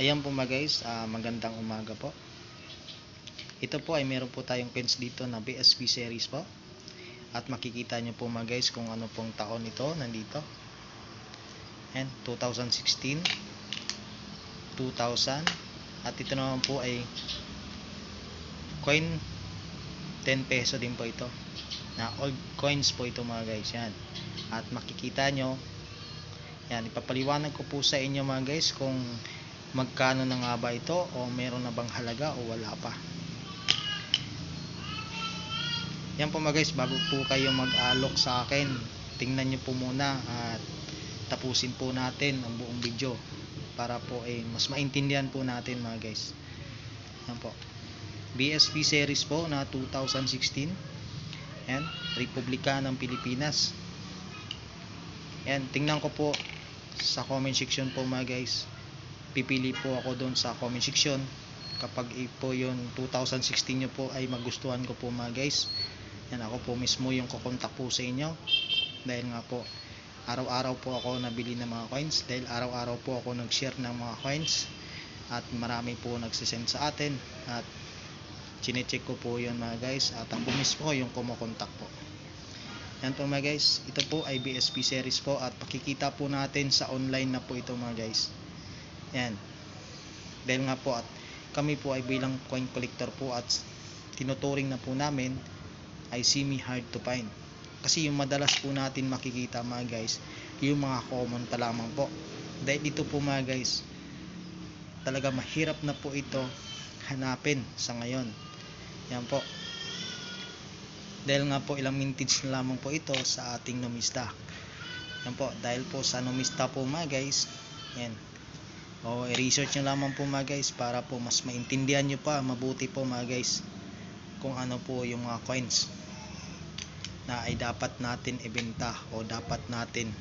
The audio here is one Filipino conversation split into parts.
Ayan po mga guys, magandang umaga po. Ito po ay meron po tayong coins dito na BSP series po. At makikita nyo po mga guys kung ano pong taon ito nandito. And 2016, 2000, at ito naman po ay coin 10 peso din po ito. Na old coins po ito mga guys, yan. At makikita nyo, yan, ipapaliwanag ko po sa inyo mga guys kung magkano na nga ba ito, o meron na bang halaga o wala pa. Yan po mga guys, bago po kayo mag-alok sa akin, tingnan nyo po muna at tapusin po natin ang buong video para po mas maintindihan po natin mga guys. Yan po, BSP series po na 2016, yan, Republika ng Pilipinas. Yan, tingnan ko po sa comment section po mga guys. Pipili po ako doon sa comment section kapag po yung 2016 nyo po ay magustuhan ko po mga guys. Yan, ako po mismo yung kukontak po sa inyo, dahil nga po araw-araw po ako nabili ng mga coins, dahil araw-araw po ako nag-share ng mga coins at marami po nagsisend sa atin at chinecheck ko po yun mga guys, at ako mismo yung kumukontak po. Yan po mga guys, ito po ay BSP series po at pakikita po natin sa online na po ito mga guys. Yan, dahil nga po at kami po ay bilang coin collector po at tinuturing na po namin ay semi hard to find, kasi yung madalas po natin makikita mga guys, yung mga common pa lamang po. Dahil dito po mga guys, talaga mahirap na po ito hanapin sa ngayon. Yan po, dahil nga po ilang mintage na lamang po ito sa ating numista. Yan po, dahil po sa numista po mga guys, yan, i-research nyo lamang po mga guys para po mas maintindihan nyo pa mabuti po mga guys kung ano po yung mga coins na ay dapat natin ibenta o dapat natin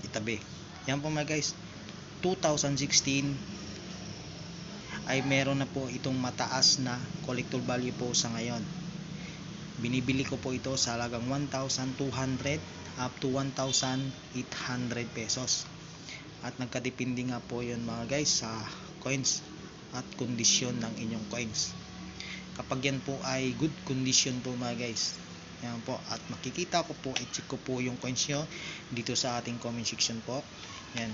itabi. Yan po mga guys, 2016 ay meron na po itong mataas na collector value po sa ngayon. Binibili ko po ito sa halagang 1,200 up to 1,800 pesos. At nagkadepende nga po yun mga guys sa coins at kondisyon ng inyong coins. Kapag yan po ay good condition po mga guys, yan po, at makikita ko po, i-check ko po yung coins nyo dito sa ating comment section po. Yan,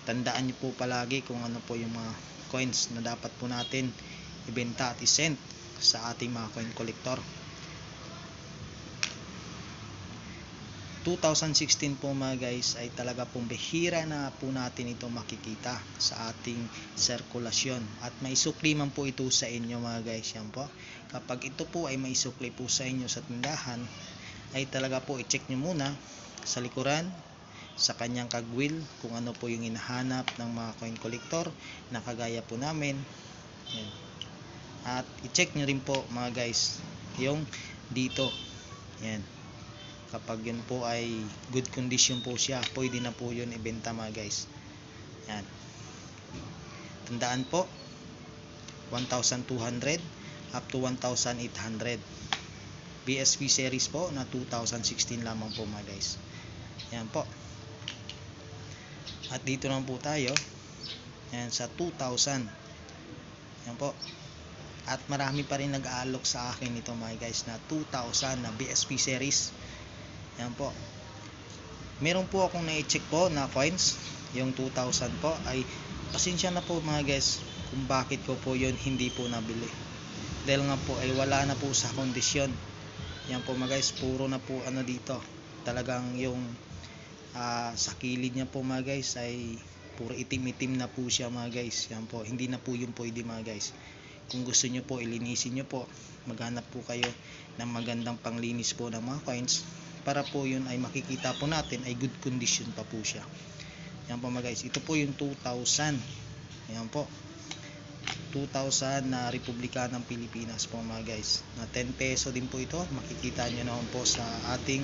tandaan nyo po palagi kung ano po yung mga coins na dapat po natin ibenta at isend sa ating mga coin collector. 2016 po mga guys ay talaga pong bihira na po natin ito makikita sa ating sirkulasyon, at may sukli man po ito sa inyo mga guys. Yan po, kapag ito po ay may sukli po sa inyo sa tindahan, ay talaga po i-check nyo muna sa likuran sa kanyang kagwil kung ano po yung hinahanap ng mga coin collector na kagaya po namin. Yan. At i-check nyo rin po mga guys yung dito. Yan, kapag yun po ay good condition po siya, pwede na po yun ibenta mga guys. Yan, tandaan po, 1,200 up to 1,800 BSP series po na 2016 lamang po mga guys. Yan po, at dito naman po tayo, yan, sa 2,000. Yan po, at marami pa rin nag-aalok sa akin ito mga guys na 2,000 na BSP series. Yan po, meron po akong na-check po na coins, yung 2,000 po, ay pasensya na po mga guys kung bakit ko po yun hindi po nabili, dahil nga po ay wala na po sa kondisyon. Yan po mga guys, puro na po ano dito, talagang yung sa kilid niya po mga guys ay puro itim-itim na po siya mga guys. Yan po, hindi na po yung pwede mga guys. Kung gusto nyo po, ilinisin nyo po, maghanap po kayo ng magandang panglinis po ng mga coins para po yun ay makikita po natin ay good condition pa po siya. Yan po mga guys, ito po yung 2,000. Yan po, 2,000 na Republika ng Pilipinas po mga guys, na 10 peso din po ito. Makikita nyo naman po sa ating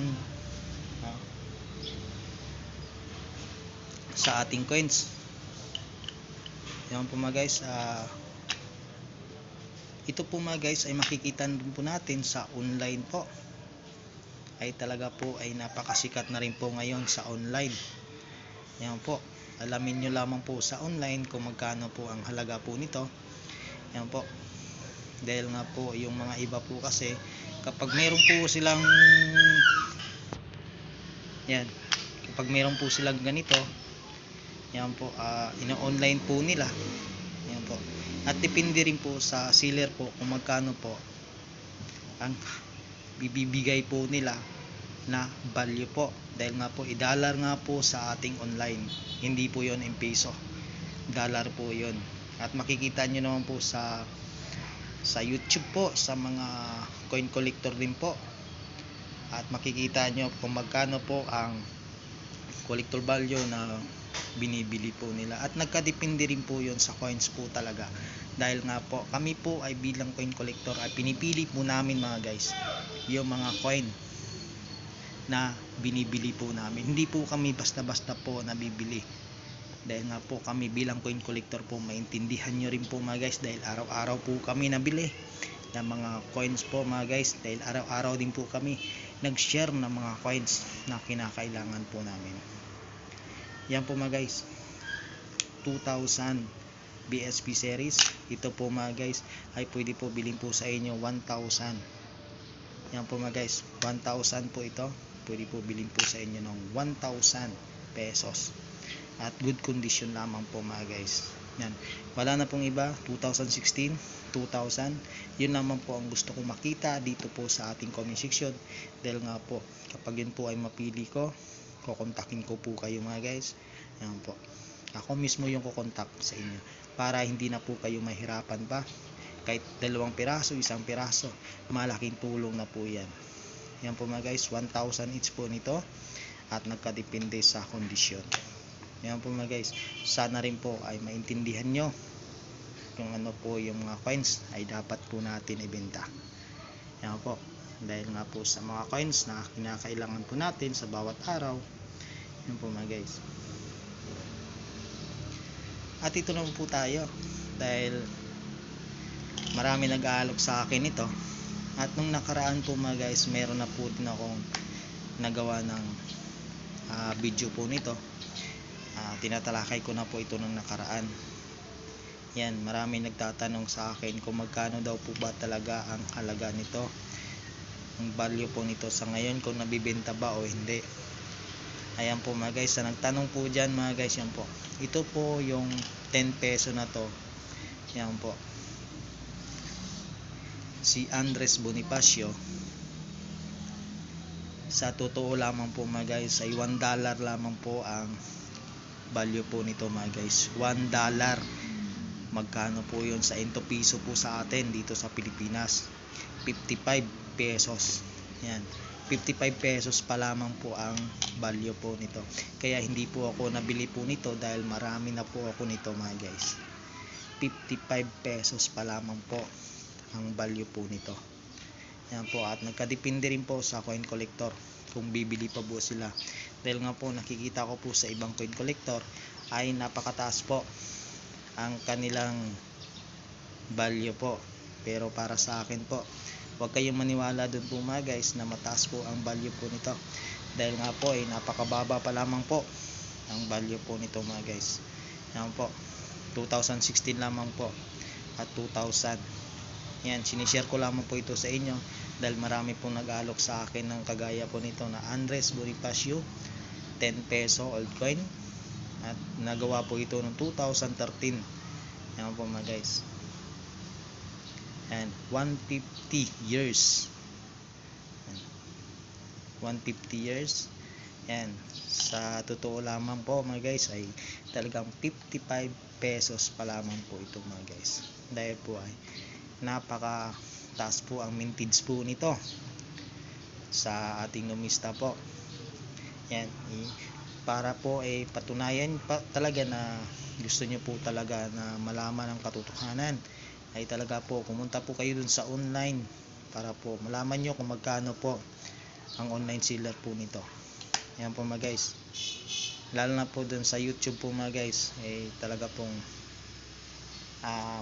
coins. Yan po mga guys, ito po mga guys ay makikita din po natin sa online po, ay talaga po ay napakasikat na rin po ngayon sa online. Yan po, alamin nyo lamang po sa online kung magkano po ang halaga po nito. Yan po. Dahil nga po yung mga iba po kasi kapag meron po silang ganito, yan po, ino-online po nila. Yan po. At depende rin po sa seller po kung magkano po ang bibigay po nila na value po. Dahil nga po $1 nga po sa ating online, hindi po yon in peso, dollar po yon. At makikita nyo naman po sa YouTube po, sa mga coin collector din po, at makikita nyo kung magkano po ang collector value na binibili po nila. At nagkadepende rin po yon sa coins po talaga. Dahil nga po kami po ay bilang coin collector ay pinipili po namin mga guys yung mga coin na binibili po namin. Hindi po kami basta-basta po nabibili. Dahil nga po kami bilang coin collector po, maintindihan nyo rin po mga guys, dahil araw-araw po kami nabili ng mga coins po mga guys. Dahil araw-araw din po kami nag-share ng mga coins na kinakailangan po namin. Yan po mga guys, 2000 BSP series. Ito po mga guys ay pwede po bilhin po sa inyo 1,000. Yan po mga guys, 1,000 po ito. Pwede po bilhin po sa inyo ng 1,000 pesos. At good condition lamang po mga guys. Yan. Wala na pong iba. 2016, 2000. Yun naman po ang gusto kong makita dito po sa ating comment section. Dahil nga po, kapag yun po ay mapili ko, kukontakin ko po kayo mga guys. Yan po. Ako mismo yung kukontak sa inyo para hindi na po kayo mahirapan pa. Kahit 2 piraso, 1 piraso, malaking tulong na po yan. Yan po mga guys, 1,000 each po nito at nagkadepende sa kondisyon. Yan po mga guys, sana rin po ay maintindihan nyo kung ano po yung mga coins ay dapat po natin ibenta. Yan po, dahil nga po sa mga coins na kinakailangan po natin sa bawat araw. Yan po mga guys. At ito naman po tayo, dahil marami nag-aalok sa akin ito. At nung nakaraan po mga guys, meron na po din akong nagawa ng video po nito. Tinatalakay ko na po ito nung nakaraan. Yan, marami nagtatanong sa akin kung magkano daw po ba talaga ang halaga nito, ang value po nito sa ngayon, kung nabibenta ba o hindi. Ayan po mga guys, sa nagtanong po dyan mga guys, yan po. Ito po yung 10 peso na to. Yan po. Si Andres Bonifacio, sa totoo lamang po mga guys ay $1 lamang po ang value po nito mga guys. $1. Magkano po yun sa ento piso po sa atin dito sa Pilipinas? 55 pesos. Yan, 55 pesos pa lamang po ang value po nito. Kaya hindi po ako nabili po nito dahil marami na po ako nito mga guys. 55 pesos pa lamang po ang value po nito. Yan po, at nagkadepende rin po sa coin collector kung bibili pa po sila. Dahil nga po nakikita ko po sa ibang coin collector ay napakataas po ang kanilang value po. Pero para sa akin po, huwag kayong maniwala dun po mga guys na mataas po ang value po nito. Dahil nga po ay napakababa pa lamang po ang value po nito mga guys. Yan po, 2016 lamang po at 2000. Yan, sinishare ko lamang po ito sa inyo dahil marami pong nag-aalok sa akin ng kagaya po nito na Andres Bonifacio 10 peso old coin, at nagawa po ito noong 2013. Yan po mga guys. And 150 years. 150 years. Yan, sa totoo lamang po mga guys ay talagang 55 pesos pa lamang po ito mga guys. Dahil po ay napaka taas po ang mintage po nito sa ating numista po. Yan, para po ay patunayan pa talaga na gusto nyo po talaga na malaman ang katotohanan, ay talaga po pumunta po kayo dun sa online para po malaman nyo kung magkano po ang online seller po nito. Yan po mga guys, lalo na po dun sa YouTube po mga guys, ay talaga pong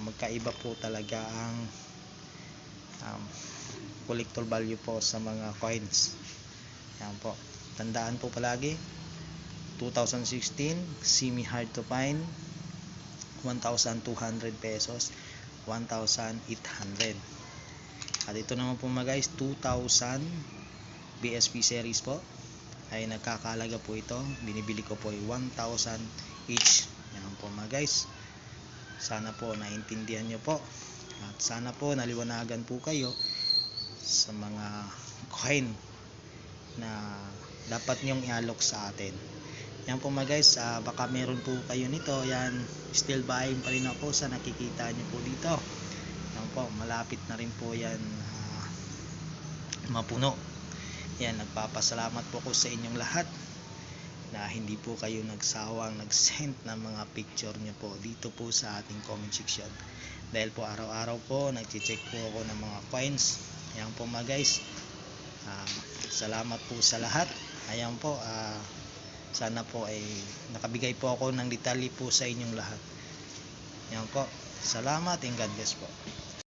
magkaiba po talaga ang collector value po sa mga coins. Yan po, tandaan po palagi, 2016 Semi Hard to Find 1,200 pesos, 1,800. At ito naman po mga guys, 2,000 BSP series po ay nagkakalaga po ito. Binibili ko po ay 1,000 each. Yan po mga guys. Sana po naintindihan nyo po. At sana po naliwanagan po kayo sa mga coin na dapat nyong i-alok sa atin. Yan po mga guys, baka meron po kayo nito. Yan, still buying pa rin ako sa nakikita nyo po dito. Yan po, malapit na rin po yan mapuno. Yan, nagpapasalamat po ko sa inyong lahat na hindi po kayo nagsawang nag-send ng mga picture nyo po dito po sa ating comment section. Dahil po araw-araw po nag-check po ako ng mga coins. Yan po mga guys, salamat po sa lahat. Ayan po, sana po ay nakabigay po ako ng detalye po sa inyong lahat. Yan po, salamat and God bless po.